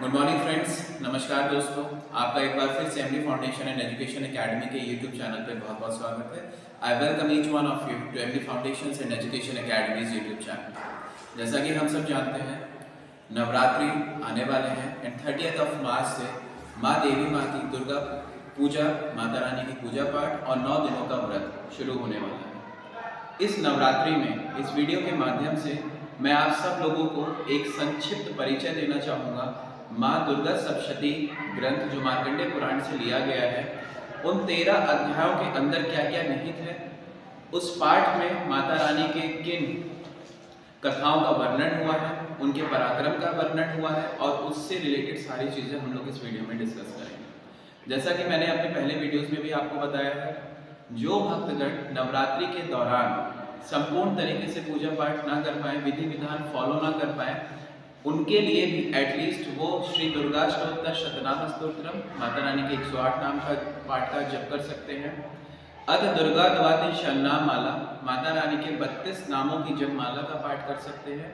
Good morning friends, नमस्कार दोस्तों। आपका एक बार फिर से MD foundation and education academy के यूट्यूब चैनल पे बहुत बहुत स्वागत है। I welcome each one of you to MD foundation and education academy's YouTube channel. जैसा कि हम सब जानते हैं, नवरात्रि आने वाले हैं एंड 30th ऑफ मार्च से माँ देवी माँ की दुर्गा पूजा, माता रानी की पूजा पाठ और 9 दिनों का व्रत शुरू होने वाला है। इस नवरात्रि में इस वीडियो के माध्यम से मैं आप सब लोगों को एक संक्षिप्त परिचय देना चाहूँगा माँ दुर्गा सप्तशती ग्रंथ जो मार्कंडेय पुराण से लिया गया है, उन 13 अध्यायों के अंदर क्या क्या निहित है। उस पाठ में माता रानी के किन कथाओं का वर्णन हुआ है, उनके पराक्रम का वर्णन हुआ है और उससे रिलेटेड सारी चीज़ें हम लोग इस वीडियो में डिस्कस करेंगे। जैसा कि मैंने अपने पहले वीडियोस में भी आपको बताया है, जो भक्तगण नवरात्रि के दौरान संपूर्ण तरीके से पूजा पाठ ना कर पाए, विधि विधान फॉलो ना कर पाए, उनके लिए भी एटलीस्ट वो श्री दुर्गाष्टोत्तर शतनाम स्तोत्रम, माता रानी के 108 नाम का पाठ का जप कर सकते हैं। अथ दुर्गा द्वादश शतनाम माला, माता रानी के 32 नामों की जप माला का पाठ कर सकते हैं।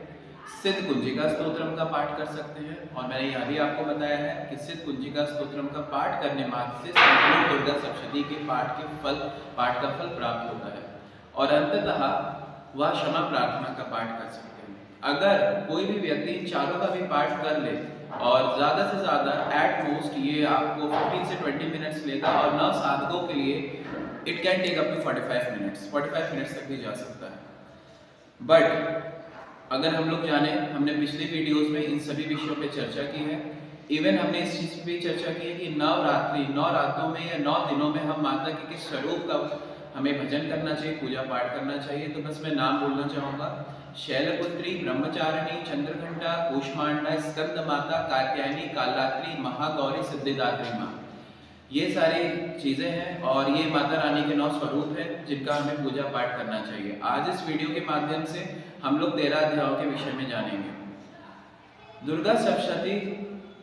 सिद्ध कुंजिका स्तोत्रम का पाठ कर सकते हैं और मैंने यह भी आपको बताया है कि सिद्ध कुंजिका स्तोत्रम का पाठ करने मात्र से संपूर्ण दुर्गा सप्तशती के पाठ का फल प्राप्त होता है। और अंततः वह क्षमा प्रार्थना का पाठ कर सकते हैं। अगर कोई भी व्यक्ति चारों का भी पाठ कर ले और ज़्यादा से ज़्यादा एट मोस्ट ये आपको 15 से 20 मिनट्स लेगा और नव साधकों के लिए it can take up to 45 minutes तक भी जा सकता है। बट अगर हम लोग जाने, हमने पिछली वीडियोस में इन सभी विषयों पे चर्चा की है। इवन हमने इस चीज़ पे चर्चा की है कि 9 रातों में या 9 दिनों में हम माता के किस स्वरूप का हमें भजन करना चाहिए, पूजा पाठ करना चाहिए। तो बस मैं नाम बोलना चाहूँगा: शैलपुत्री, ब्रह्मचारिणी, चंद्रघंटा, कूष्मांडा, स्कंद माता, कात्यायनी, कालरात्रि, महागौरी, सिद्धिदात्री माँ। ये सारी चीज़ें हैं और ये माता रानी के 9 स्वरूप हैं जिनका हमें पूजा पाठ करना चाहिए। आज इस वीडियो के माध्यम से हम लोग 13 अध्यायों के विषय में जानेंगे। दुर्गा सप्तशती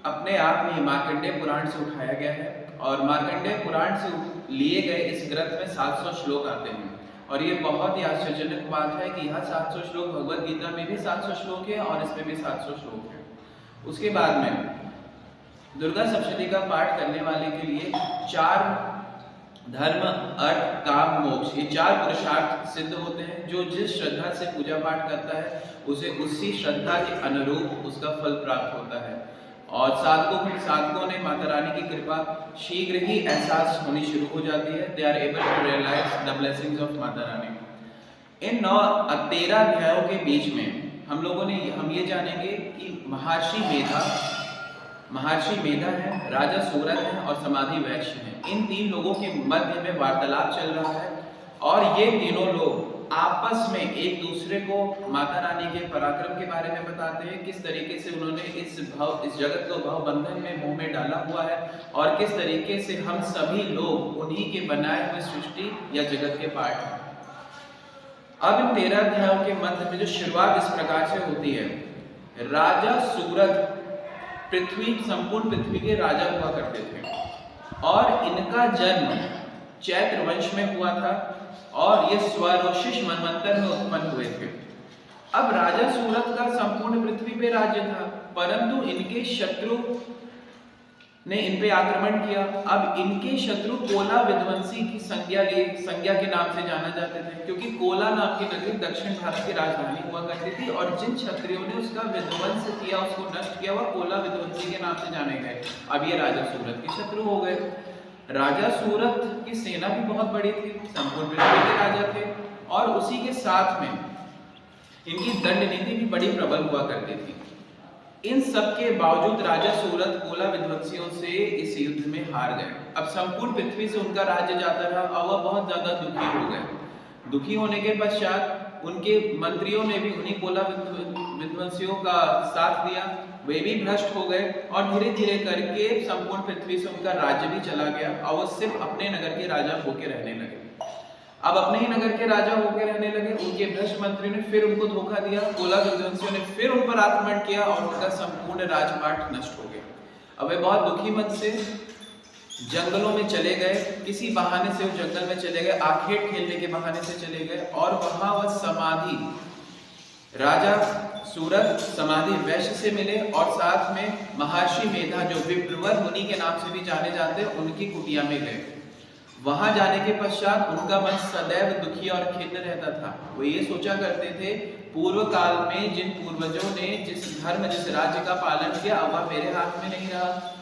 अपने आप में मार्कंडेय पुराण से उठाया गया है और मार्कंडेय पुराण से लिए गए इस ग्रंथ में 700 श्लोक आते हैं। और ये बहुत ही आश्चर्यजनक बात है कि यह 700 श्लोक भगवद गीता में भी 700 श्लोक है और इसमें भी 700 श्लोक है। उसके बाद में दुर्गा सप्तशती का पाठ करने वाले के लिए 4 धर्म, अर्थ, काम, मोक्ष, ये 4 पुरुषार्थ सिद्ध होते हैं। जो जिस श्रद्धा से पूजा पाठ करता है उसे उसी श्रद्धा के अनुरूप उसका फल प्राप्त होता है। और साधकों ने माता रानी की कृपा शीघ्र ही एहसास होनी शुरू हो जाती है। They are able to realise the blessings of Mata Rani. इन 13 अध्यायों के बीच में हम ये जानेंगे कि महर्षि मेधा है, राजा सूरत है और समाधि वैश्य है। इन 3 लोगों के मध्य में वार्तालाप चल रहा है और ये तीनों लोग आपस में एक दूसरे को माता रानी के पराक्रम के बारे में बताते हैं, किस तरीके से उन्होंने इस जगत को भाव बंधन में मुंह में डाला हुआ है और किस तरीके से हम सभी लोग उन्हीं के बनाए हुए सृष्टि या जगत के पार्ट हैं। अब इन 13 अध्यायों के मध्य में जो शुरुआत इस प्रकार से होती है: राजा सूरत संपूर्ण पृथ्वी के राजा हुआ करते थे और इनका जन्म चैत्र वंश में हुआ था और ये स्वरोषिष मनवंतर में उत्पन्न हुए थे। अब राजा सूरत का संपूर्ण पृथ्वी पे राज्य था, परंतु इनके शत्रु ने इन पे आक्रमण किया। अब इनके शत्रु कोला विध्वंसी की संज्ञा के नाम से जाना जाते थे, क्योंकि कोला नाम की नगरी दक्षिण भारत की राजधानी हुआ करती थी और जिन क्षत्रियों ने उसका विध्वंस किया, उसको नष्ट किया, वह कोला विध्वंसी के नाम से जाने गए। अब ये राजा सूरत के शत्रु हो गए। राजा सूरत की सेना भी बहुत बड़ी थी, संपूर्ण पृथ्वी के राजा थे और उसी के साथ में इनकी दंड नीति भी बड़ी प्रबल हुआ करती थी। इन सब के बावजूद राजा सूरत कोला विध्वंसियों से इस युद्ध में हार गए। अब संपूर्ण पृथ्वी से उनका राज्य जाता रहा और वह बहुत ज्यादा दुखी हो गए। दुखी होने के पश्चात उनके मंत्रियों ने भी उन्हीं कोला विध्वंसियों का साथ दिया, वे भी भ्रष्ट हो गए और धीरे धीरे करके संपूर्ण पृथ्वी से उनका राज्य भी चला गया और वो सिर्फ अपने नगर के राजा होके रहने लगे। अब अपने ही नगर के राजा होकर रहने लगे। उनके भ्रष्ट मंत्री ने फिर उनको धोखा दिया, कोला विध्वंसियों ने फिर उन पर आक्रमण किया और उनका संपूर्ण राजपाट नष्ट हो गया। अब वे बहुत दुखी मन से जंगलों में चले गए, किसी बहाने से वो जंगल में चले गए, आखेट खेलने के बहाने से चले गए और वहां वह समाधि राजा सूरत समाधि वैश्य से मिले और साथ में महर्षि मेधा जो विप्रवर मुनि के नाम से भी जाने जाते हैं उनकी कुटिया में गए। वहां जाने के पश्चात उनका मन सदैव दुखी और खिन्न रहता था। वो ये सोचा करते थे पूर्व काल में जिन पूर्वजों ने जिस धर्म जिस राज्य का पालन किया अब वह मेरे हाथ में नहीं रहा।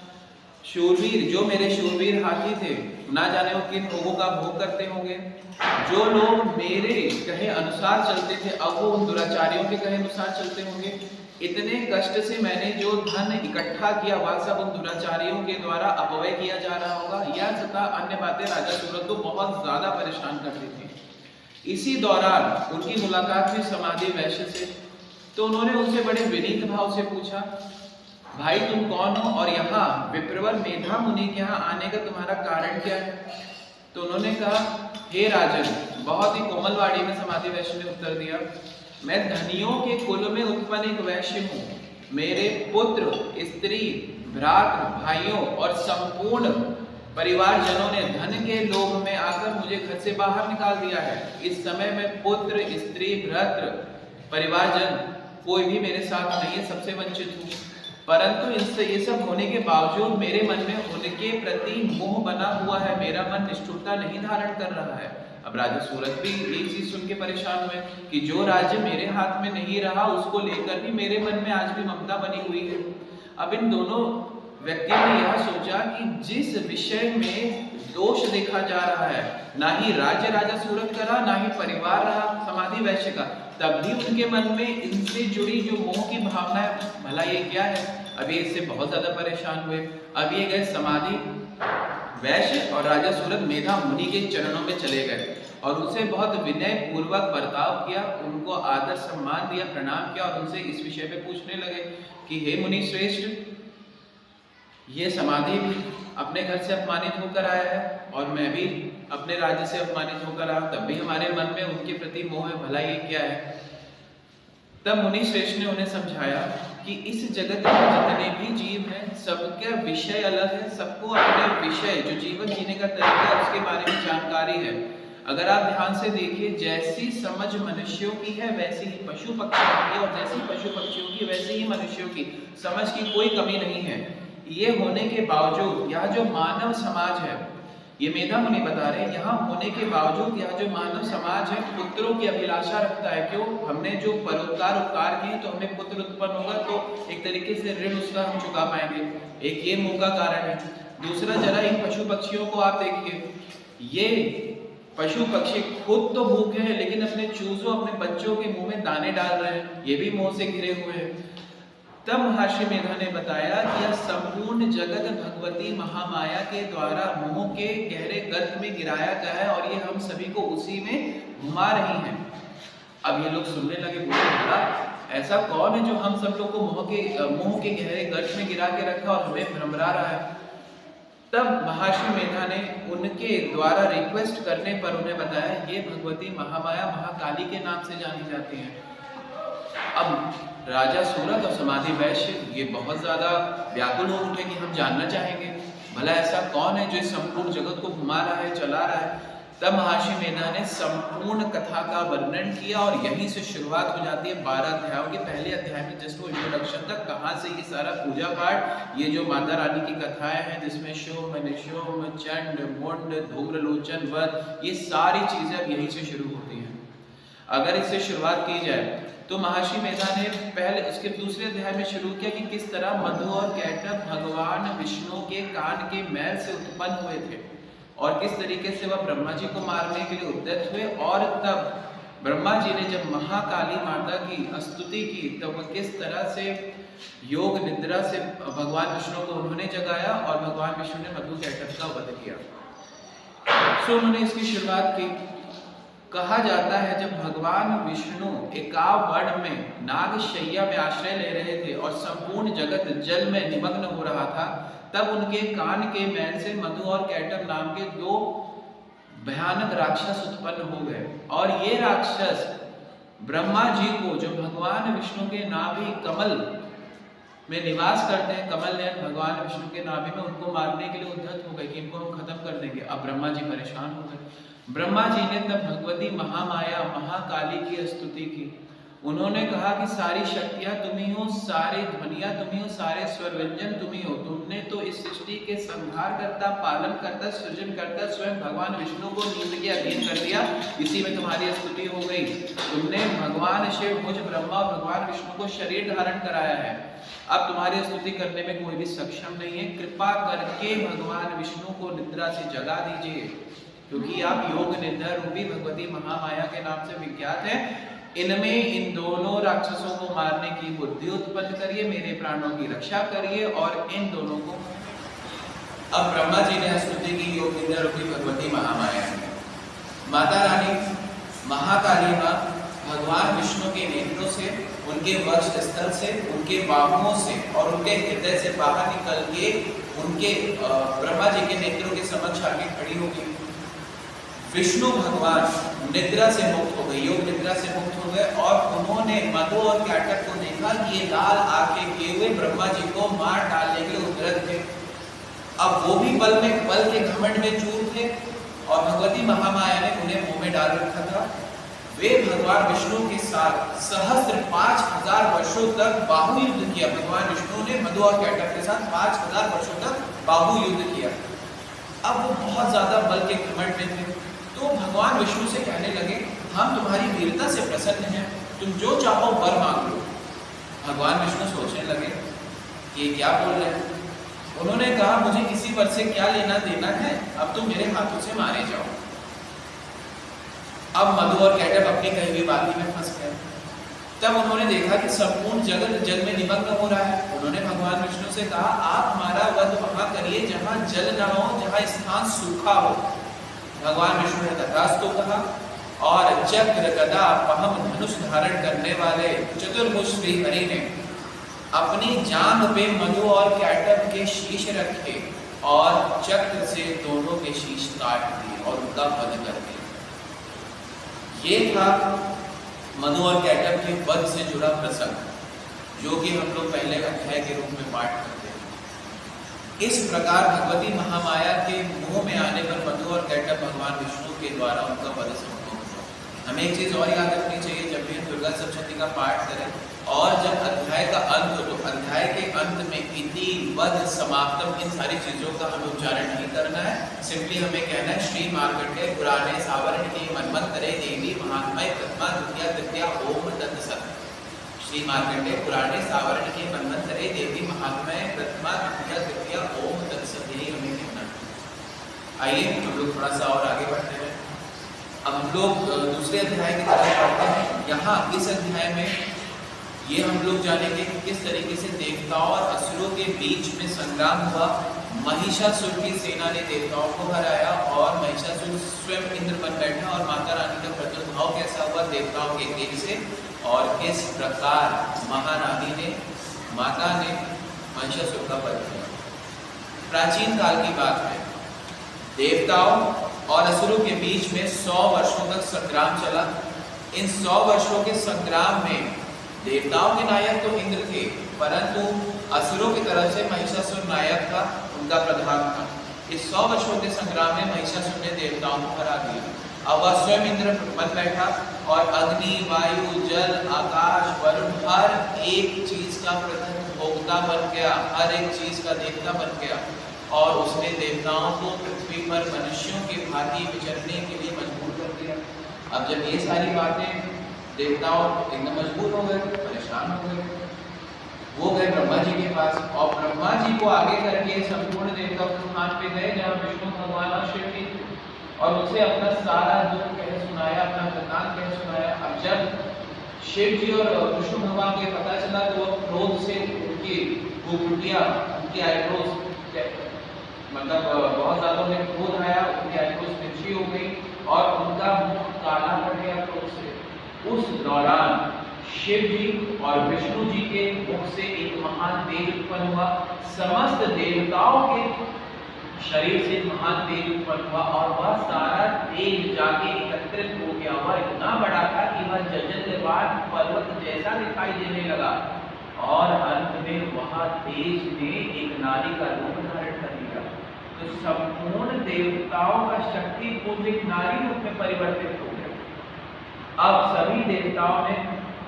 शूरवीर जो मेरे शूरवीर हाथी थे ना जाने वो किन भोगों का भोग करते होंगे। जो लोग मेरे कहे अनुसार चलते थे अब वो उन दुराचारियों के कहे अनुसार चलते होंगे। इतने कष्ट से मैंने जो धन इकट्ठा किया वह सब उन दुराचारियों के द्वारा अपव्यय किया जा रहा होगा। यह तथा अन्य बातें राजा सूरत को बहुत ज्यादा परेशान करती थी। इसी दौरान उनकी मुलाकात हुई समाधि वैश्य से। तो उन्होंने उनसे बड़े विनीत भाव से पूछा, भाई तुम कौन हो और यहाँ विप्रवर मेधा मुनि के यहाँ आने का तुम्हारा कारण क्या है? तो उन्होंने कहा, हे राजन, बहुत ही कोमल वाणी में समाधि वैश्य ने उत्तर दिया, मैं धनियों के कुल में उत्पन्न एक वैश्य हूँ। मेरे पुत्र, स्त्री, भ्रातृ, भाइयों और संपूर्ण परिवारजनों ने धन के लोभ में आकर मुझे घर से बाहर निकाल दिया है। इस समय में पुत्र, स्त्री, भ्रातृ, परिवारजन कोई भी मेरे साथ नहीं है, सबसे वंचित हूँ। परंतु इससे ये सब होने के बावजूद मेरे मन में उनके प्रति मोह बना हुआ है। मेरा मन निष्ठुरता नहीं धारण कर रहा है। अब राजा सूरत भी ये चीज सुन के परेशान हुए कि जो राज्य मेरे हाथ में नहीं रहा उसको लेकर भी मेरे मन में आज भी ममता बनी हुई है। अब इन दोनों व्यक्तियों ने यह सोचा कि जिस विषय में दोष देखा जा रहा है, ना ही राज्य राजा सूरत का रहा, ना ही परिवार रहा समाधि वैश्य का, तब भी उनके मन में इनसे जुड़ी जो मोह की भावना है, भला ये क्या है। अभी इससे बहुत ज्यादा परेशान हुए। अब ये गए समाधि वैश्य और राजा सूरत मेधा मुनि के चरणों में चले गए और उनसे बहुत विनय पूर्वक बर्ताव किया, उनको आदर सम्मान दिया, प्रणाम किया और उनसे इस विषय पे पूछने लगे कि हे मुनि श्रेष्ठ, ये समाधि भी अपने घर से अपमानित होकर आया है और मैं भी अपने राज्य से अपमानित होकर आया, तब भी हमारे मन में उनके प्रति मोह है, भला ये क्या है। तब मुनि श्रेष्ठ ने उन्हें समझाया कि इस जगत में जितने भी जीव हैं सबका विषय अलग है, सबको अपने विषय जो जीवन जीने का तरीका है उसके बारे में जानकारी है। अगर आप ध्यान से देखिए, जैसी समझ मनुष्यों की है वैसी ही पशु पक्षियों की, और जैसी पशु पक्षियों की वैसे ही मनुष्यों की समझ की कोई कमी नहीं है। ये होने के बावजूद यह जो मानव समाज है, ये मेधा मुनि बता रहे हैं, यहाँ होने के बावजूद यह जो मानव समाज है पुत्रों की अभिलाषा रखता है। क्यों? हमने जो परोपकार उपकार किए तो हमें पुत्र उत्पन्न होगा, तो एक तरीके से ऋण उसका हम चुका पाएंगे। एक ये मोह का कारण है। दूसरा, जरा इन पशु पक्षियों को आप देखिए, ये पशु पक्षी खुद तो भूखे हैं लेकिन अपने चूजों, अपने बच्चों के मुंह में दाने डाल रहे हैं, ये भी मोह से घिरे हुए हैं। तब महर्षि मेधा ने बताया कि यह संपूर्ण जगत भगवती महामाया के द्वारा मोह के गहरे गर्त में गिराया गया है और ये हम सभी को उसी में घुमा रही हैं। अब ये लोग सुनने लगे, बोले ऐसा कौन है जो हम सब लोग को मोह के गहरे गर्त में गिरा के रखा और हमें भ्रमरा रहा है। तब महर्षि मेधा ने उनके द्वारा रिक्वेस्ट करने पर उन्हें बताया, ये भगवती महामाया महाकाली के नाम से जानी जाती हैं। अब राजा सूरत और समाधि वैश्य ये बहुत ज्यादा व्याकुल हो उठे कि हम जानना चाहेंगे भला ऐसा कौन है जो इस संपूर्ण जगत को घुमा रहा है, चला रहा है। तब महर्षि मेधा ने संपूर्ण कथा का वर्णन किया और यहीं से शुरुआत हो जाती है 12 अध्यायों के। पहले अध्याय में जस्ट वो इंट्रोडक्शन तक, कहाँ से ये सारा पूजा पाठ, ये जो माता रानी की कथाएं हैं जिसमें शोम, निशोम, चंड, मुंड, धूम्रलोचन, वध, ये सारी चीजें अब यहीं से शुरू होती हैं। अगर इससे शुरुआत की जाए तो महर्षि मेधा ने पहले उसके दूसरे अध्याय में शुरू किया कि किस तरह मधु और कैटभ भगवान विष्णु के कान के मैल से उत्पन्न हुए थे और किस तरीके से वह ब्रह्मा जी को मारने के लिए उद्यत हुए। और तब ब्रह्मा जी ने जब महाकाली माता की स्तुति की तब वह किस तरह से योग निद्रा से भगवान विष्णु को उन्होंने जगाया और भगवान विष्णु ने मधु कैटभ का वध किया। सो उन्होंने इसकी शुरुआत की। कहा जाता है जब भगवान विष्णु एकाव वर्ण में नाग शैया में आश्रय ले रहे थे और संपूर्ण जगत जल में निमग्न हो रहा था, तब उनके कान के मैल से मधु और कैटभ नाम के 2 भयानक राक्षस उत्पन्न हो गए। और ये राक्षस ब्रह्मा जी को, जो भगवान विष्णु के नाभि कमल में निवास करते हैं, कमल नयन भगवान विष्णु के नाभि में, उनको मारने के लिए उद्धत हो गए कि इनको हम खत्म कर देंगे। अब ब्रह्मा जी परेशान हो गए। ब्रह्मा जी ने तब भगवती महामाया महाकाली की स्तुति की। उन्होंने कहा कि सारी शक्तियां तुम ही हो, सारे ध्वनियां तुम ही हो, सारे स्वर व्यंजन तुम ही हो। तुमने तो इस सृष्टि के संहार करता, पालन करता, सृजन करता स्वयं भगवान विष्णु को नींद के अधीन कर दिया, इसी में तुम्हारी स्तुति हो गई। तुमने भगवान शिव, मुझ ब्रह्मा और भगवान विष्णु को शरीर धारण कराया है। अब तुम्हारी स्तुति करने में कोई भी सक्षम नहीं है। कृपा करके भगवान विष्णु को निद्रा से जगा दीजिए, क्योंकि आप योग निद्रा रूपी भगवती महामाया के नाम से विख्यात है। इनमें इन दोनों राक्षसों को मारने की बुद्धि उत्पन्न करिए, मेरे प्राणों की रक्षा करिए और इन दोनों को। अब ब्रह्मा जी ने स्तुति की योग निद्रा रूपी भगवती महामाया की। माता रानी महाकाली मां भगवान विष्णु के नेत्रों से, उनके वक्ष स्थल से, उनके बाहुओं से और उनके हृदय से बाहर निकल के उनके ब्रह्मा जी के नेत्रों के समक्ष आके खड़ी हो गई। विष्णु भगवान निद्रा से मुक्त हो गए, योग निद्रा से मुक्त हो गए और उन्होंने मधु और कैटक को देखा कि ये लाल आंखें किए हुए ब्रह्मा जी को मार डालने के लिए उद्यत थे। अब वो भी बल के घमंड में चूर थे और भगवती महामाया ने उन्हें मुंह में डाल रखा था। वे भगवान विष्णु के साथ सहस्त्र 5000 वर्षों तक बाहु युद्ध किया। भगवान विष्णु ने मधु और कैटक के साथ 5000 वर्षों तक बाहु युद्ध किया। अब वो बहुत ज्यादा बल के घमंड में थे, तो भगवान विष्णु से कहने लगे, हम तुम्हारी वीरता से प्रसन्न हैं, तुम जो चाहो वर मांग लो। भगवान विष्णु सोचने लगे कि क्या बोल रहे हैं। उन्होंने कहा, मुझे किसी वर से क्या लेना देना है, अब तुम मेरे हाथों से मारे जाओ। अब मधु और कैटक अपनी कही हुई बात में फंस गए। तब उन्होंने देखा कि संपूर्ण जगत जल में निमग्न हो रहा है। उन्होंने भगवान विष्णु से कहा, आप हमारा वध वहां करिए जहां जल न हो, जहां स्थान सूखा हो। भगवान विष्णु ने तथास्तु कहा और चक्र गदा पहम धनुष धारण करने वाले चतुर्भुज श्री हरि ने अपनी जांघ पे मधु और कैटक के शीश रखे और चक्र से दोनों के शीश काट दिए और उनका वध कर दिया। ये था मधु और कैटक के वध से जुड़ा प्रसंग, जो कि हम लोग पहले अध्याय के रूप में पाठ करते हैं। इस प्रकार भगवती महामाया के मुंह में आने पर मधु और कैटक भगवान विष्णु के द्वारा उनका वध संभव हुआ। हमें एक चीज और याद रखनी चाहिए, जब भी हम दुर्गा सप्तशती का पाठ करें और जब अध्याय का अंत हो, तो अध्याय के अंत में इति वध समाप्तम, इन सारी चीजों का हमें उच्चारण नहीं करना है। सिंपली हमें कहना है, श्री मार्कंडेय पुराणे सावरण के मन्वंतरे देवी महात्मय प्रथमा द्वितीया तृतीया ओम तत्सत्। श्री मार्कंडेय पुराणे सावरण के मन्वंतरे देवी महात्मय प्रथमा द्वितीया तृतीया ओम तत्सत्, यही हमें कहना है। आइए हम लोग थोड़ा सा और आगे बढ़ते हैं। अब हम लोग दूसरे अध्याय की तरफ पढ़ते हैं। यहाँ इस अध्याय में ये हम लोग जानेंगे कि किस तरीके से देवताओं और असुरों के बीच में संग्राम हुआ। महिषासुर की सेना ने देवताओं को हराया और महिषासुर स्वयं इंद्र बन बैठा और माता रानी का प्रादुर्भाव कैसा हुआ देवताओं के तेज से, और किस प्रकार महारानी ने, माता ने महिषासुर का वध किया। प्राचीन काल की बात है, देवताओं और असुरों के बीच में 100 वर्षों तक संग्राम चला। इन 100 वर्षों के संग्राम में देवताओं के नायक तो इंद्र थे, परंतु असुरों की तरफ से महिषासुर नायक था, उनका प्रधान था। इस 100 वर्षों के संग्राम में महिषासुर ने देवताओं को हरा दिया। अब वह स्वयं इंद्र बन बैठा और अग्नि, वायु, जल, आकाश, वरुण, हर एक चीज का प्रथम भोक्ता बन गया, हर एक चीज का देवता बन गया और उसने देवताओं को पृथ्वी पर मनुष्यों के भांति विचरने के लिए मजबूर कर दिया। अब जब ये सारी बातें, देवताओं एकदम मजबूर हो गए, परेशान हो गए, वो गए ब्रह्मा जी के पास और ब्रह्मा जी को आगे करके संपूर्ण देवता उस स्थान पे गए जहाँ विष्णु भगवान और शिव जी, और उनसे अपना सारा दुख कह सुनाया, अपना वृत्तांत कह सुनाया। अब जब शिव जी और विष्णु भगवान को पता चला तो वो क्रोध से उनकी भूखुटियाँ, उनकी आईब्रोज, मतलब बहुत ज्यादा उन्हें क्रोध आया, उनकी आईब्रोज तिरछी हो गई और उनका मुख काला पड़ गया क्रोध से। उस दौरान शिव जी और विष्णु जी के मुख से एक महान तेज उत्पन्न हुआ, समस्त देवताओं के शरीर से महान तेज उत्पन्न हुआ और वह सारा तेज जाके एकत्रित हो गया। वह इतना बड़ा था कि वह जजलवाद पर्वत जैसा दिखाई देने लगा और अंत में वह तेज ने एक नारी का रूप धारण कर लिया। तो संपूर्ण देवताओं का शक्ति पुंज एक नारी रूप में परिवर्तित हो गया। अब सभी देवताओं ने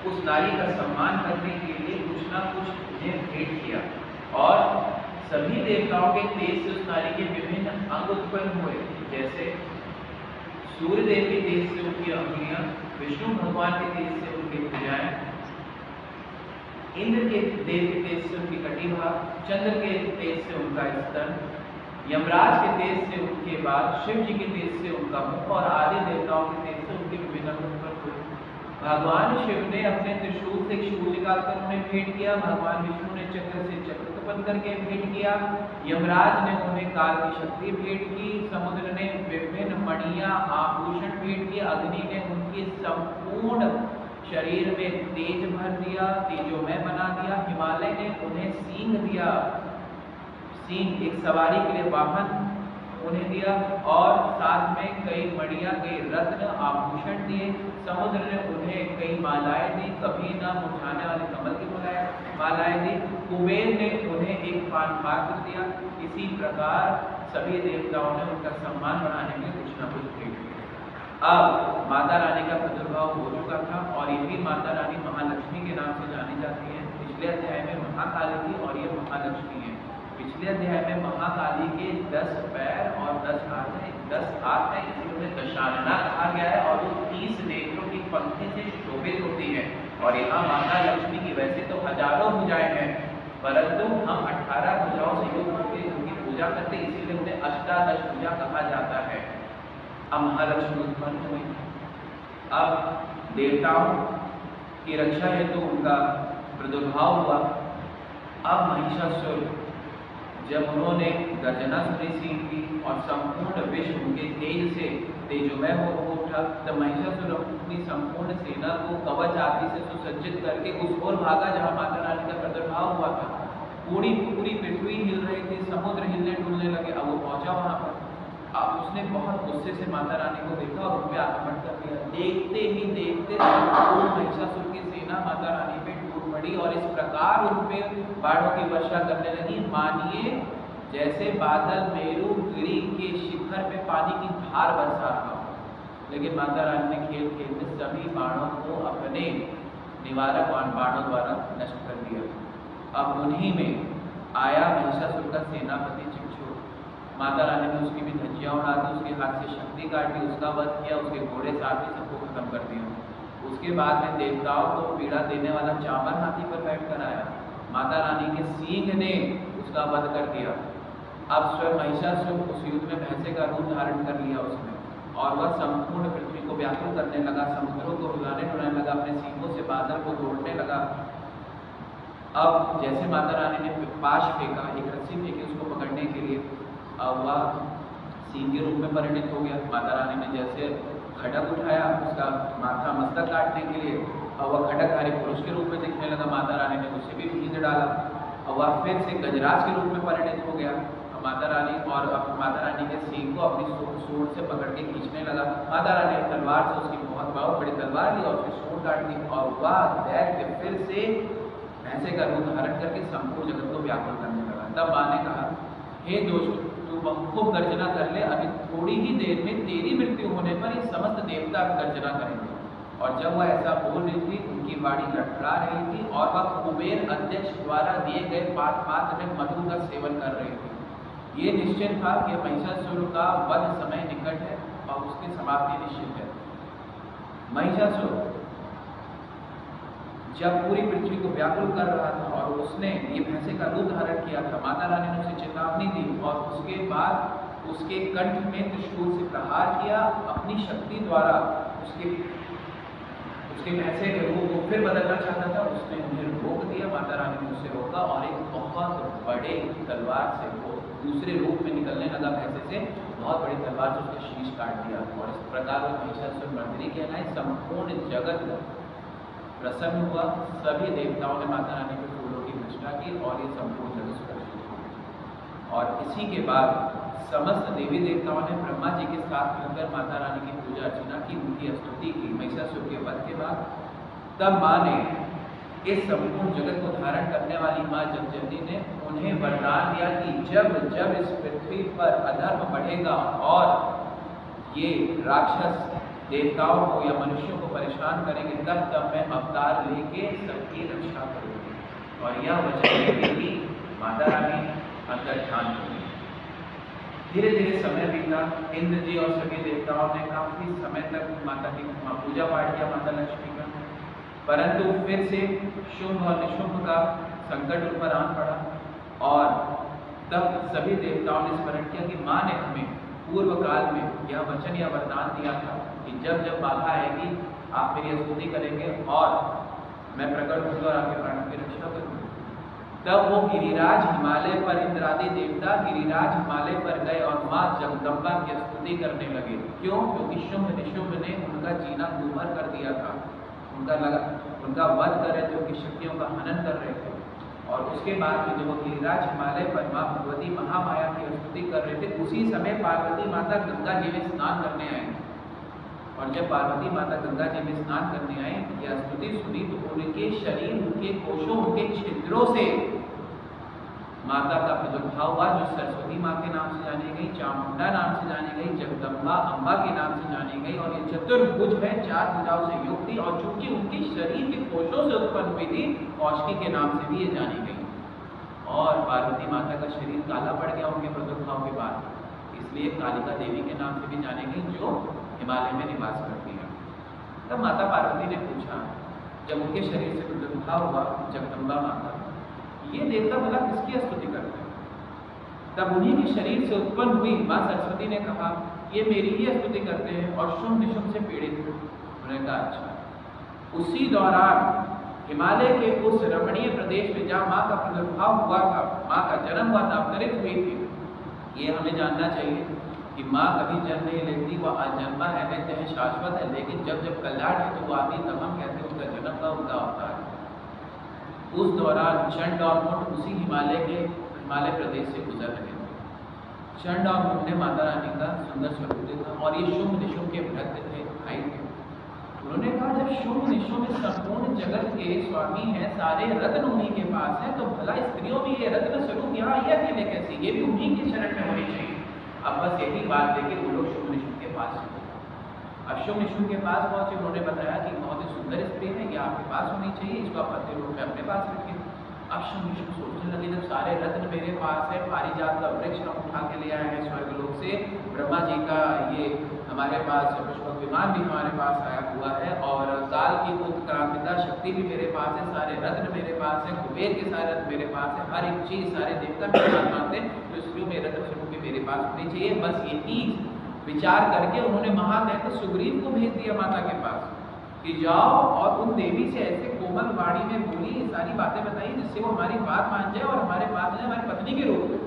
उस नारी का सम्मान करने के लिए कुछ ना कुछ उन्हें भेंट किया और सभी देवताओं के तेज से उस नारी के विभिन्न अंग उत्पन्न हुए, जैसे सूर्य देव के तेज से उनकी अंगुलियां, विष्णु भगवान के तेज से उनकी भुजाएं, इंद्र के देव के तेज से उनकी कटिभा, चंद्र के तेज से उनका स्तन, यमराज के तेज से उनके बाल, शिव जी के तेज से उनका मुख और आदि देवताओं के तेज से उनके विभिन्न अंग उत्पन्न हुए। भगवान शिव ने अपने त्रिशूल से शूल निकालकर उन्हें भेंट किया, भगवान विष्णु ने चक्र से चक्र उत्पन्न करके भेंट किया, यमराज ने उन्हें काल की शक्ति भेंट की, समुद्र ने विभिन्न मणियां आभूषण भेंट किए, अग्नि ने उनके संपूर्ण शरीर में तेज भर दिया, तेजोमय बना दिया, हिमालय ने उन्हें सींग दिया, सींग एक सवारी के लिए वाहन उन्हें दिया, और साथ में कई मणियां, कई रत्न आभूषण दिए, समुद्र ने उन्हें कई मालाएं दी, कभी न मुरझाने वाले कमल की मालाएं दी, कुबेर ने उन्हें एक पान पात्र दिया। इसी प्रकार सभी देवताओं ने उनका सम्मान बढ़ाने में कुछ न कुछ भेंट किया। अब माता रानी का प्रादुर्भाव हो चुका था और ये भी माता रानी महालक्ष्मी के नाम से जानी जाती है। पिछले अध्याय में महाकाली थी और ये महालक्ष्मी है। पिछले अध्याय में महाकाली के 10 पैर और 10 हाथ है, इसलिए उन्हें दशानना कहा गया है और वो 30 नेत्रों की पंक्ति से शोभित होती है। और यहाँ माता लक्ष्मी की वैसे तो हजारों भुजाएं हैं, परंतु हम 18 भुजाओं से युक्त होकर उनकी पूजा करते, इसीलिए उन्हें अष्टादश भुजा कहा जाता है। अब महालक्ष्मी उत्पन्न हुई। अब देवताओं की रक्षा हेतु उनका प्रादुर्भाव हुआ। अब महिषासुर जब उन्होंने गर्जना सुनी सिंह की और संपूर्ण विश्व उनके तेज से तेजोमय हो उठा, तब महिषासुर अपनी संपूर्ण सेना को कवच आदि से सुसज्जित करके उस ओर भागा जहाँ माता रानी का प्रादुर्भाव हुआ था। पूरी पृथ्वी हिल रही थी, समुद्र हिलने डुलने लगे। अब वो पहुंचा वहां पर। अब उसने बहुत गुस्से से माता रानी को देखा और उन पर आक्रमण कर दिया। देखते ही देखते संपूर्ण महिषासुर की सेना माता रानी पे टूट पड़ी और इस प्रकार उन पे बाढ़ों की वर्षा करने लगी, मानिए जैसे बादल मेरुगिरी के शिखर पे पानी की धार बरसा रहा हो। लेकिन माता रानी ने खेल खेल में सभी बाणों को अपने निवारक बाणों द्वारा नष्ट कर दिया। अब उन्हीं में आया महिषासुर का सेनापति चिक्षुर। माता रानी ने उसकी भी धज्जियां उड़ा दी, उसके हाथ से शक्ति काटी, उसका वध किया, उसके घोड़े साथी सबको खत्म कर दिया। उसके बाद में देवताओं को पीड़ा देने वाला चामर हाथी पर बैठ कर आया। माता रानी के सींग ने उसका वध कर दिया। अब स्वयं महिषासुर उस युद्ध में भैंसे का रूप धारण कर लिया उसने, और वह संपूर्ण पृथ्वी को व्याकुल करने लगा, समुद्रों को हिलाने डुलाने लगा, अपने सींगों से बादल को तोड़ने लगा। अब जैसे माता रानी ने पाश फेंका, एक रस्सी फेंकी उसको पकड़ने के लिए, अब वह सिंह के रूप में परिणित हो गया। माता रानी ने जैसे खड्ग उठाया उसका माथा मस्तक काटने के लिए, और वह खड्गधारी पुरुष के रूप में दिखने लगा। माता रानी ने उसे भी खींच डाला और वह फिर से गजराज के रूप में परिणित हो गया। माता रानी और माता रानी के सिंह को अपनी सूंड से पकड़ के खींचने लगा। माता रानी ने तलवार से उसकी बहुत बड़ी तलवार ली और उसकी सूंड काट दी, और वह दैत्य फिर से भैंसे का रूप धारण करके संपूर्ण जगत को व्याकुल करने लगा। तब माँ ने कहा, हे दोस्त, तू खूब गर्जना कर ले, अभी थोड़ी ही देर में तेरी मृत्यु होने पर ये समस्त देवता गर्जना करेंगे। और जब वह ऐसा बोल रही थी, उनकी वाणी लड़खड़ा रही थी और वह कुबेर अध्यक्ष द्वारा दिए गए पात्र में मधु का सेवन कर रही थी। ये निश्चित था कि महिषासुर का वध समय निकट है और उसकी समाप्ति निश्चित है। महिषासुर जब पूरी पृथ्वी को व्याकुल कर रहा था और उसने ये भैंसे का रूप धारण किया था, माता रानी ने उसे चेतावनी दी और उसके बाद उसके कंठ में त्रिशूल से प्रहार किया। अपनी शक्ति द्वारा उसके भैंसे के रूप को फिर बदलना चाहता था, उसने उन्हें रोक दिया। माता रानी ने उसे रोका और एक बहुत बड़े तलवार से वो दूसरे रूप में निकलने लगा। भैंसे से बहुत बड़ी तलवार से उसका शीश काट दिया और इस प्रकार वो महिषासुर मर्दिनी कहलाए। संपूर्ण जगत प्रसन्न हुआ। सभी देवताओं ने माता रानी के फूलों की घोषणा की और ये संपूर्ण जगत सुरक्षित हुआ। और इसी के बाद समस्त देवी देवताओं ने ब्रह्मा जी के साथ मिलकर माता रानी की पूजा अर्चना की, उनकी स्तुति की महिषासुर के वध के बाद। तब माँ ने इस संपूर्ण जगत को धारण करने वाली माँ जगजननी ने उन्हें वरदान दिया कि जब जब इस पृथ्वी पर अधर्म बढ़ेगा और ये राक्षस देवताओं को या मनुष्यों को परेशान करेंगे तब तब मैं अवतार लेके सबकी रक्षा करूंगी। और यह वचन देते ही माता रानी अंदर ध्यान होगी। धीरे धीरे समय बीता। इंद्र जी और सभी देवताओं ने काफी समय तक माता की पूजा पाठ किया माता लक्ष्मी का, परंतु फिर से शुंभ और निशुंभ का संकट उन पर आन पड़ा। और तब सभी देवताओं ने स्मरण किया कि माँ ने हमें पूर्व काल में यह वचन या वरदान दिया था कि जब जब बाधा आएगी आप मेरी स्तुति करेंगे और मैं प्रकट होऊंगा और आपके प्राणों की रक्षा करूंगा। तब वो गिरिराज हिमालय पर, इंद्रादि देवता गिरिराज हिमालय पर गए और माँ जगदम्बा की स्तुति करने लगे। क्यों? क्योंकि शुंभ निशुंभ ने उनका जीना दूभर कर दिया था, उनका वध कर रहे थे, उनकी शक्तियों का हनन कर रहे थे। और उसके बाद में जब वो गिरिराज हिमालय पर माँ भगवती महामाया की स्तुति कर रहे थे, उसी समय पार्वती माता गंगा जी में स्नान करने आई। और जब पार्वती माता गंगा जी में स्नान करने आई, यह स्तुति सुनी तो उनके शरीर, उनके कोशों, उनके छिद्रों से माता का प्रादुर्भाव हुआ, जो सरस्वती माँ के नाम से जानी गई, चामुंडा नाम से जानी गई, जगदम्बा अम्बा के नाम से जानी गई। और ये चतुर्भुज है, 4 भुजाओं से युक्त थी और चूंकि उनके शरीर के कोशों से उत्पन्न हुई थी, कौशिकी के नाम से भी ये जानी गई। और पार्वती माता का शरीर काला पड़ गया उनके प्रादुर्भाव के बाद, इसलिए कालिका देवी के नाम से भी जानी गई, जो हिमालय में निवास करती है। तब माता पार्वती ने पूछा, जब उनके शरीर से प्रादुर्भाव हुआ जगदम्बा माता, ये देवता भला किसकी स्तुति करते हैं? तब उन्हीं के शरीर से उत्पन्न हुई माँ सरस्वती ने कहा, ये मेरी ही स्तुति करते हैं और शुंभ निशुंभ से पीड़ित हैं। उन्होंने कहा अच्छा। उसी दौरान हिमालय के उस रमणीय प्रदेश में जहाँ माँ का प्रादुर्भाव हुआ था, माँ का जन्म हुआ था, अवतरित हुई थी। ये हमें जानना चाहिए कि माँ कभी जन्म नहीं लेती, वह अजन्मा है, नित्य है, शाश्वत है। लेकिन जब जब कल्याण है तो वो आदि, तब हम कहते हैं उनका जन्म का, उनका अवतार। उस दौरान चंड और मुंड उसी हिमालय प्रदेश से गुजर रहे थे। चंड और मुंड ने माता रानी का सुंदर स्वरूप देखा और ये शुंभ निशुंभ के भक्त थे, भाई थे। उन्होंने कहा, जब शुंभ निशुंभ संपूर्ण जगत के स्वामी हैं, सारे रत्न उन्हीं के पास हैं, तो भला स्त्रियों में ये रत्न स्वरूप यहाँ ये अकेले कैसे? ये भी उन्हीं की शरण में होनी चाहिए। अब बस यही बात लेके वो लोग शुंभ निशुंभ के पास पहुंचे। अब शुंभ निशुंभ के पास पहुंचे, उन्होंने बताया कि बहुत ही सुंदर स्त्री है, ये आपके पास होनी चाहिए, इसको आप पति रूप में अपने पास रखें। अब शुंभ निशुंभ सोचने लगे, जब सारे रत्न मेरे पास है, पारिजात का वृक्ष हम उठा के ले आए हैं स्वर्गलोक से, ब्रह्मा जी का ये हमारे पास पुष्पक विमान भी हमारे पास आया हुआ है, और काल की उत्क्रांतिता शक्ति भी मेरे पास है, सारे रत्न मेरे पास है, कुबेर के सारे रत्न मेरे पास है, हर एक चीज, सारे देवता मेरे पास मानते हैं, तो स्त्रियों में रत्न स्वरूप भी मेरे पास होनी चाहिए। बस यही विचार करके उन्होंने महादैत्य सुग्रीव को भेज दिया माता के पास कि जाओ और उन देवी से ऐसे कोमल वाणी में बोली, ये सारी बातें बताई जिससे वो हमारी बात मान जाए और हमारे पास जाए, हमारी पत्नी के रूप में।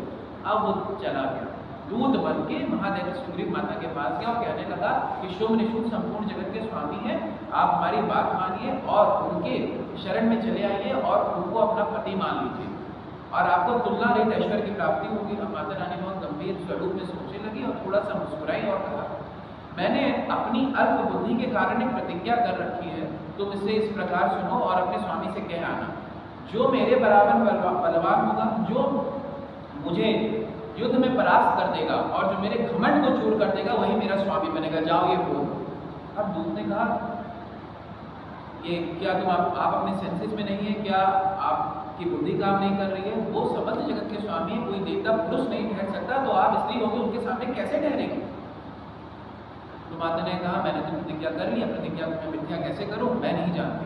अब वो चला गया, दूध बन के महादैत्य सुग्रीव माता के पास गया और कहने लगा कि शुंभ निशुंभ संपूर्ण जगत के स्वामी हैं, आप हमारी बात मानिए और उनके शरण में चले आइए और उनको अपना पति मान लीजिए और आपको तुलना रहित ऐश्वर्य की प्राप्ति होगी। अब माता रानी बहुत गंभीर स्वरूप में सोचने लगी और थोड़ा सा मुस्कुराई और कहा, मैंने अपनी अल्प बुद्धि के कारण एक प्रतिज्ञा कर रखी है, तुम इसे इस प्रकार सुनो और अपने स्वामी से कह आना, जो मेरे बराबर बलवान होगा, जो मुझे युद्ध में परास्त कर देगा और जो मेरे घमंड को चूर कर देगा, वही मेरा स्वामी बनेगा, जाओ ये बोल। अब दूत ने कहा, ये क्या तुम आप अपने सेंसेस में नहीं है क्या? आपकी बुद्धि काम नहीं कर रही है? वो समस्त जगत के स्वामी है, कोई देवता पुरुष नहीं ठहर सकता, तो आप स्त्री होगी उनके सामने कैसे ठहरेंगे? तो माता ने कहा, मैंने तो प्रतिज्ञा कर ली है, प्रतिज्ञा को मैं मिथ्या कैसे करूं? मैं नहीं जानती,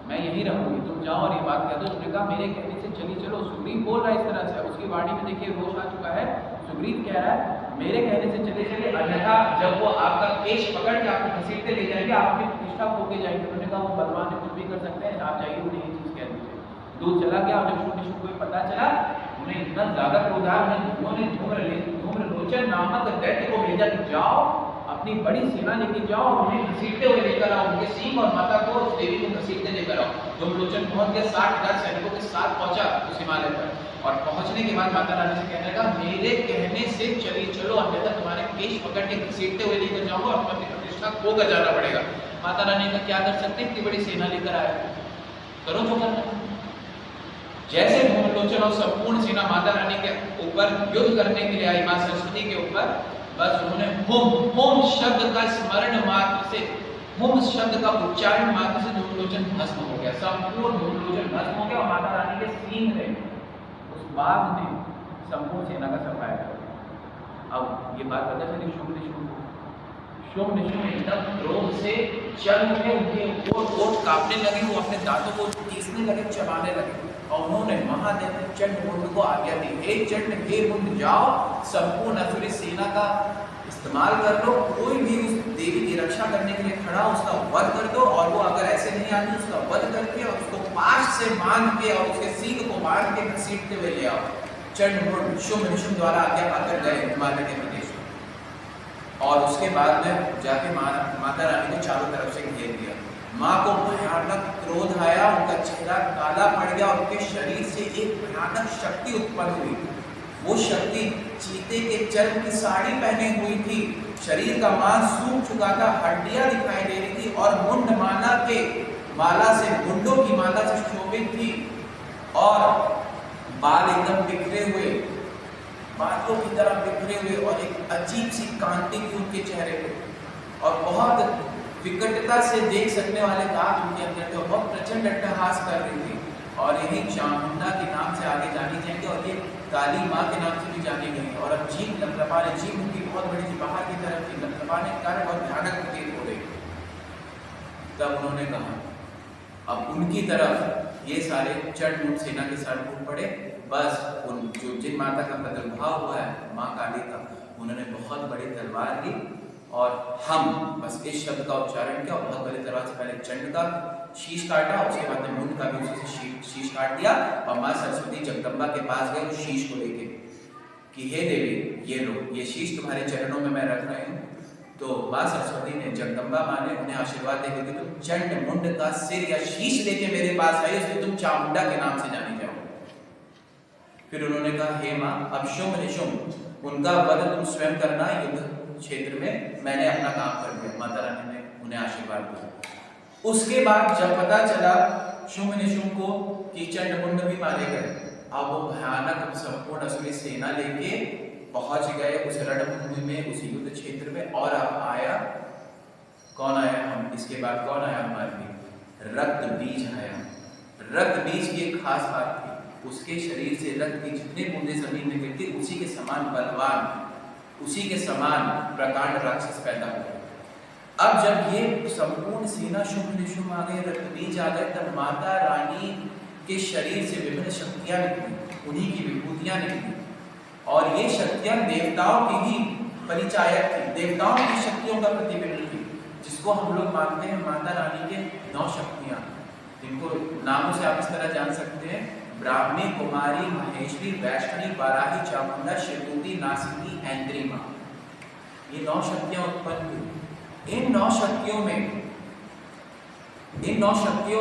मैं यहीं रहूंगी, तुम जाओ और ये बात कह दो। उसने कहा, मेरे कहने से चली चलो। सुग्रीव बोल रहा है इस तरह से, उसकी वाणी में देखिए रोष आ चुका है। सुग्रीव कह रहा है, मेरे कहने से चले चले, अन्यथा जब वो आपका केश पकड़ के आपको घसीटते ले जाएंगे, आप अपनी प्रतिष्ठा खो के जाएंगे। उन्होंने कहा, वो बलवान है, कुछ भी कर सकते हैं, आप जाइए, उन्हें ये चीज कह दीजिए। दूध चला गया और जब शुंभ निशुंभ को पता चला, उन्हें इतना ज्यादा क्रोध आया, उन्होंने धूम्रलोचन नामक दैत्य को भेजा कि जाओ अपनी बड़ी सेना लेके जाओ, उन्हें घसीटते हुए लेकर आओ, उनके सिंह और माता को, उस देवी को घसीटते लेकर आओ। धूम्रलोचन पहुंच गया, 60,000 सैनिकों के साथ पहुंचा उस हिमालय पर, और पहुंचने के बाद माता रानी से कहने लगा, मेरे कहने से चली चलो, अन्यथा तुम्हारे केश पकड़ के घसीटते हुए लेकर जाऊंगा और अपनी प्रतिष्ठा खोकर जाना पड़ेगा। माता रानी का क्या कर सकते, इतनी बड़ी सेना लेकर आया, करो जो करना। जैसे धूम्रलोचन और संपूर्ण सेना माता रानी के ऊपर युद्ध करने के लिए आई, मां सरस्वती के ऊपर, बस उन्होंने हुम शब्द का स्मरण मात्र से, हुम शब्द का उच्चारण मात्र से धूम्रलोचन भस्म हो गया, संपूर्ण धूम्रलोचन भस्म हो गया और माता रानी के सींग ने, उस बाघ ने संपूर्ण सेना का सफाया कर दिया। अब ये बात पता चली शुभ निशुम्भ एकदम क्रोध से चल उठे, उनके ओठ कांपने लगे, वो अपने दांतों को टीसने लगे, चबाने लगे और उन्होंने महादेव चंडमुंड को आज्ञा दी, हे चंड हे मुंड जाओ, संपूर्ण असुरी सेना का इस्तेमाल कर लो, कोई भी उस देवी की रक्षा करने के लिए खड़ा उसका वध कर दो, और वो अगर ऐसे नहीं आती उसका वध करके और उसको पाश से बांध के और उसके सींग को बांध के घसीटते हुए ले आओ। चंडमुंड शुंभ निशुंभ द्वारा आज्ञा पाकर गए हिमालय के प्रदेश में और उसके बाद में जाके माता रानी को चारों तरफ से घेर दिया। माँ को भयानक क्रोध आया, उनका चेहरा काला पड़ गया और उनके शरीर से एक भयानक शक्ति उत्पन्न हुई। वो शक्ति चीते के चर्म की साड़ी पहने हुई थी, शरीर का मांस सूख चुका था, हड्डियां दिखाई दे रही थी और मुंड माला से मुंडों की माला से शोभित थी और बाल एकदम बिखरे हुए, बालों की तरह बिखरे हुए और एक अजीब सी कांति थी उनके चेहरे पे और बहुत विकटता से देख सकने वाले दांत उनके अंदर थे, बहुत प्रचंड अट्टहास कर रही थी और यही चामुंडा के नाम से आगे जानी जाएंगे और ये काली माँ के नाम से भी जानी गई। और अब जीभ लपलपाने, जीभ उनकी बहुत बड़ी थी, बाहर की तरफ थी, लपलपाने के कारण बहुत भयानक प्रतीत हो गई। तब उन्होंने कहा, अब उनकी तरफ ये सारे चंडमुंड सेना के सर फूट पड़े, बस उन जो जिन माता का प्रादुर्भाव हुआ है माँ काली का, उन्होंने बहुत बड़ी तलवार ली और हम बस इस शब्द का उच्चारण किया और बहुत बड़ी तलवार से पहले चंड का शीश काटा, उसके बाद में मुंड का भी उसी से शीश काट दिया और माँ सरस्वती जगदम्बा के पास गए उस शीश को लेके कि हे देवी ये लो, ये शीश तुम्हारे चरणों में मैं रख रही हूँ। तो माँ सरस्वती ने, जगदम्बा माँ ने उन्हें आशीर्वाद देकर कि तुम चंड मुंड का सिर या शीश लेके मेरे पास आई, इसलिए तुम चामुंडा के नाम से जानी जाओ। फिर उन्होंने कहा, हे माँ अब शुंभ निशुंभ उनका वध तुम स्वयं करना, युद्ध क्षेत्र में मैंने अपना काम कर दिया। माता रानी ने उन्हें आशीर्वाद दिया। उसके बाद जब पता चला शुंभ निशुंभ को कि चंडमुंड भी मारे गए, अब वो भयानक संपूर्ण असुरी सेना लेके पहुंच गए उस रणभूमि में, उस युद्ध क्षेत्र में। और अब आया कौन आया, हम इसके बाद कौन आया हमारे लिए, रक्त बीज आया। रक्त बीज की एक खास बात थी, उसके शरीर से रक्त की जितने बूंदे जमीन में गिरती उसी के समान बलवान, उसी के समान प्रकांड राक्षस पैदा हुए। अब जब ये संपूर्ण सेना शुंभ निशुंभ आ गए, रक्त बीज आ गए, तब माता रानी के शरीर से विभिन्न शक्तियां निकली, उन्हीं की विभूतियां निकली और ये शक्तियां देवताओं की ही परिचायक थी, देवताओं की शक्तियों का प्रतिबिंब थी, जिसको हम लोग मानते हैं माता रानी के 9 शक्तियां, जिनको नामों से आप इस तरह जान सकते हैं, ब्राह्मी, कुमारी, महेश्वरी, वैष्णवी, वाराही, चामुंडा, शिवदूती, नासिकी, ऐन्द्री माँ। ये 9 शक्तियां उत्पन्न हुई। इन 9 शक्तियों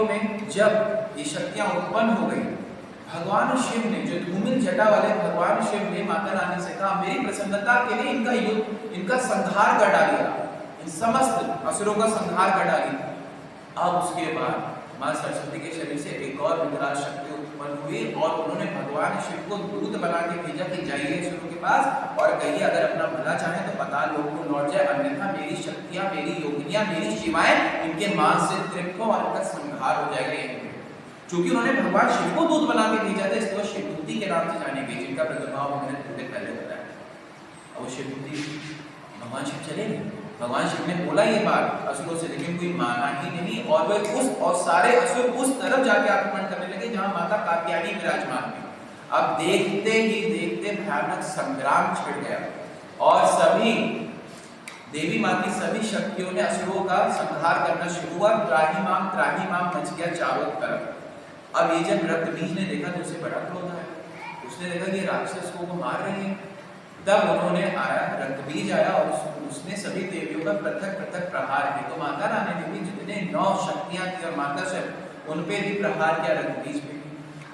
में जब ये शक्तियां उत्पन्न हो गई, भगवान शिव ने, जो धूमिल जटा वाले भगवान शिव ने माता रानी से कहा, मेरी प्रसन्नता के लिए इनका संहार कर डालिए, इन समस्त असुरों का संहार कर डालिए। अब उसके बाद माँ सरस्वती के शरीर से एक और विकराल शक्ति उत्पन्न हुई और उन्होंने भगवान शिव को दूत बना के भेजा कि जाइए असुरों के पास और कहिए अगर अपना भला चाहे तो पाताल लोक को लौट जाए, अन्यथा मेरी शक्तियां, मेरी योगिनियां, मेरी शिवाएं इनके मांस से तृप्त हो और इनका संहार हो जाएगा यहीं पे। क्योंकि उन्होंने भगवान शिव को दूत बना के भेजा था, इसलिए शिवदूती के नाम से जाने गई, जिनका प्रादुर्भाव मैंने थोड़े पहले बताया। और शिवदूती भगवान शिव चले गए, भगवान शिव ने बोला ये बात असुरों से, लेकिन कोई माना ही नहीं और वे सारे असुर उस तरफ जाके आक्रमण करने लगे जहां माता कात्यायनी विराजमान थी। अब देखते ही देखते भयानक संग्राम छिड़ गया और सभी देवी माँ की सभी शक्तियों ने असुरों का संहार करना शुरू हुआ। त्राहिमाम मच गया चारों तरफ। अब ये जब रक्त बीज ने देखा तो उसे बड़ा क्रोध आया, उसने देखा कि राक्षस को वो मार रही है। तब उन्होंने आया, रक्त बीज आया और उसने सभी देवियों का पृथक पृथक प्रहार किया। तो माता रानी ने भी जितने 9 शक्तियां थी और माता से उन पे भी प्रहार किया रक्त बीज पे।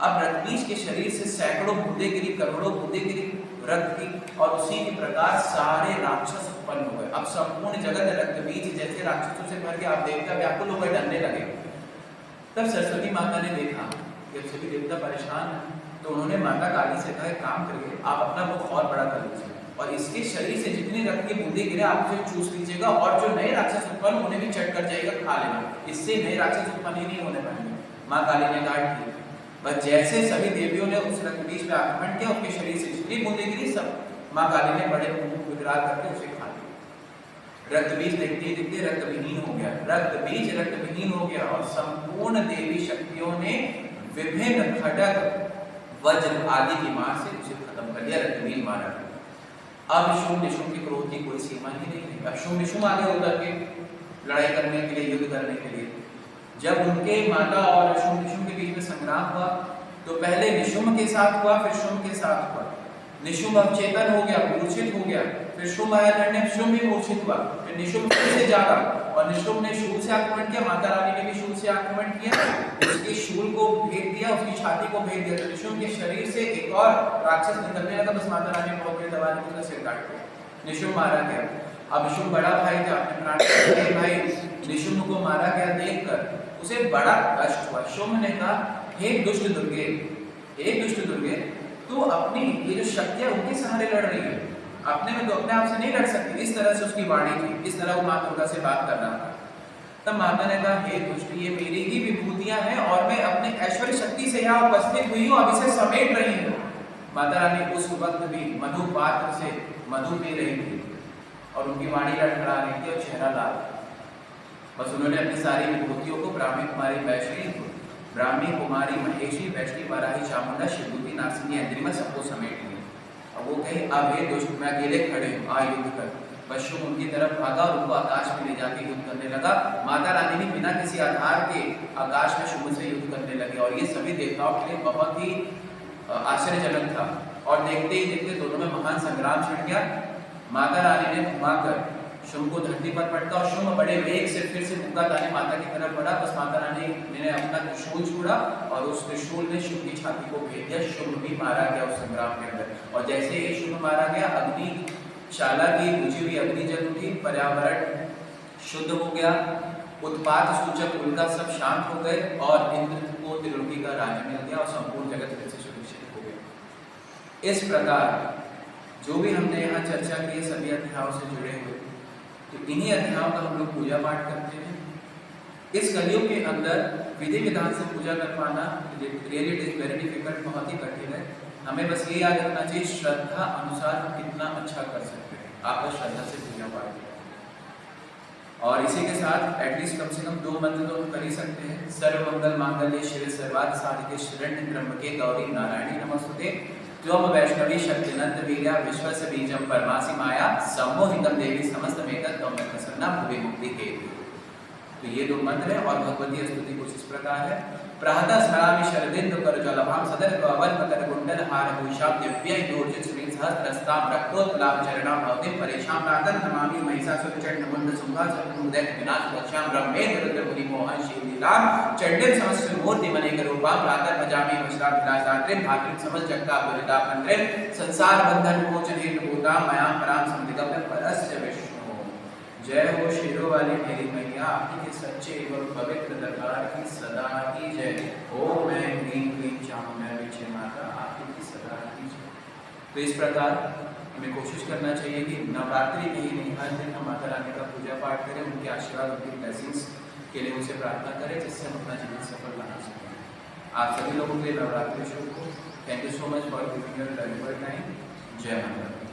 अब रक्त बीज के शरीर से सैकड़ों बूंदे गिरी, करोड़ों बूंदे गिरी रक्त की और उसी के प्रकार सारे राक्षस उत्पन्न हुए। अब संपूर्ण जगत रक्त बीज जैसे राक्षसों से भर के आप देवता व्याकुल होकर डरने लगे। तब सरस्वती माता ने देखा कि सभी देवता परेशान है, तो उन्होंने माता काली से कहा, काम करिए आप अपना मुख और बड़ा कर लीजिए। और इसके शरीर से जितनी रक्त की बूंदे गिरे आप उसे चूस लीजिएगा और जो नए राक्षस उत्पन्न होने भी चट कर जाएगा, खा लेना, इससे नए राक्षस उत्पन्न ही नहीं होने पाएंगे। माँ काली ने कहा ठीक। बस जैसे सभी देवियों ने उस रक्त बीज पे आक्रमण किया, उसके शरीर से जितनी बूंदे गिरी सब माँ काली ने बड़े मुंह विकराल करके उसे खा लिया। रक्त बीज देखते ही देखते रक्त विहीन हो गया, रक्त बीज रक्त विहीन हो गया और संपूर्ण देवी शक्तियों ने विभिन्न खड्ग वज्र आदि की मार से उसे खत्म कर दिया, रक्त बीज मारा। अब शुंभ निशुंभ की क्रोध की कोई सीमा ही नहीं रही। अब शुंभ निशुंभ आगे उतर के लड़ाई करने के लिए, युद्ध करने के लिए, जब उनके माता और शुंभ निशुंभ के बीच में संग्राम हुआ तो पहले निशुंभ के साथ हुआ, फिर शुंभ के साथ हुआ। निशुंभ अब चेतन हो गया, मूर्छित हो गया, फिर शुंभ आया लड़ने, शुंभ भी मूर्छित हुआ, फिर निशुंभ फिर से जागा और निशुंभ ने शूल से आक्रमण किया, माता रानी ने भी शूल से आक्रमण किया, उसके शूल को भेद दिया, उसकी छाती को भेद दिया। तो निशुंभ के शरीर से एक और राक्षस निकलने लगा, बस माता रानी ने बहुत बड़ी दबा दी, उसका सिर काट दिया, निशुंभ मारा गया। अब निशुंभ बड़ा भाई था, अपने प्राण भाई निशुंभ को मारा गया देखकर उसे बड़ा कष्ट हुआ। शुंभ ने कहा, हे दुष्ट दुर्गे, हे दुष्ट दुर्गे, तू अपनी ये जो शक्तियां उनके सहारे लड़ रही है, अपने में तो अपने आप से नहीं लड़ सकती। इस तरह से उसकी वाणी थी, इस तरह वो माँ दुर्गा से बात कर रहा था। तब माता ने कहा, हे दुष्ट, ये मेरी ही विभूतियां हैं और मैं अपने ऐश्वर्य शक्ति से यहाँ उपस्थित हुई हूँ, अब इसे समेट रही हूँ। माता रानी उस वक्त भी मधु पात्र से मधु पी रही थी और उनकी वाणी लड़खड़ा रही थी और चेहरा लाल। बस उन्होंने अपनी सारी विभूतियों को ब्राह्मी कुमारी वैष्णी, ब्राह्मी कुमारी महेशी, वैष्णी वराही चामुंडा शिवदूती नासिनी इंद्रिमा सबको समेट लिया। अब वो कहे, अब हे दुष्ट, मैं अकेले खड़े हूँ, आ युद्ध कर। बस शुंभ उनकी तरफ भागा और उनको आकाश में ले जाके युद्ध करने लगा। माता रानी भी बिना किसी आधार के आकाश में शुंभ से युद्ध करने लगे और ये सभी देवताओं के लिए बहुत ही आश्चर्यजनक था। और देखते ही देखते दोनों में महान संग्राम छिड़ गया। माता रानी ने घुमाकर शुंभ को धरती पर पटका और शुंभ बड़े वेग से फिर से मुक्का ताने माता की तरफ बढ़ा। बस माता रानी ने अपना त्रिशूल छोड़ा और उस त्रिशूल ने शुंभ की छाती को भेद दिया। शुंभ भी मारा गया उस संग्राम के अंदर। और जैसे ही शुंभ मारा गया, अग्निशाला की बुझी हुई अग्नि जल उठी, पर्यावरण शुद्ध हो गया, उत्पात सूचक उल्का सब शांत हो गए और इंद्र को त्रिलोकी का राज्य मिल गया और संपूर्ण जगत फिर से सुरक्षित हो गया। इस प्रकार जो भी हमने यहाँ चर्चा की सभी अध्यायों से जुड़े हुए, तो इन्हीं अध्यायों का हम लोग पूजा पाठ करते हैं। इस कलयुग के अंदर विधि विधान से पूजा कर पाना really it is very difficult, बहुत ही कठिन है। हमें बस ये याद रखना चाहिए श्रद्धा अनुसार हम कितना अच्छा कर सकते हैं। आप श्रद्धा से पूजा पाठ करें और इसी के साथ एटलीस्ट कम से कम 2 मंत्र तो हम कर ही सकते हैं। सर्व मंगल मांगल्ये शिवे सर्वार्थ साधिके शरण्य त्र्यंबके गौरी नारायणी नमोस्तुते त्वं वैष्णवी शक्तिनंद वीर्या विश्वस्य बीजं परमासि माया सम्मोहितं देवी समस्तमेतत् त्वं मे प्रसन्ना भुवि मुक्ति के। तो ये 2 मंत्र है और भगवती स्तुति कुछ इस प्रकार है। प्रातः स्मरामि शरदिन्दु करजलभां सदर कवल मकर कुंडल हार भूषां दिव्यै दूर्जित श्री सहस्रस्तां रक्तोत्लाभ चरणां भवतीं परेशां प्रातः नमामि महिषासुर चंडमुंड सुंभासुर विनाश रक्षां ब्रह्मेन्द्र रुद्र मुनि मोहन शिवलीलां चंडिल समस्त मूर्ति मनेक रूपां प्रातः भजामि वज्रा विलासात्रिं भात्रिं समस्त जगता पुरिता मंत्रिं संसार बंधन मोचन हेतु भूतां मया परां समधिगम्य परस्य विष्णु। जय हो शेरों वाली मेरी मैया, आपकी के सच्चे एवं पवित्र दरबार की सदा की जय। ओम मैं ह्रीं क्लीं चामुंडा विचे माता, आपकी की सदा की जय। तो इस प्रकार हमें कोशिश करना चाहिए कि नवरात्रि में ही नहीं, हर दिन हम माता रानी का पूजा पाठ करें, उनके आशीर्वाद, उनकी ब्लेसिंग्स के लिए उनसे प्रार्थना करें, जिससे हम अपना जीवन सफल बना सकें। आप सभी लोगों के लिए नवरात्रि शुभ हो। Thank you so much for giving your valuable time. जय माता।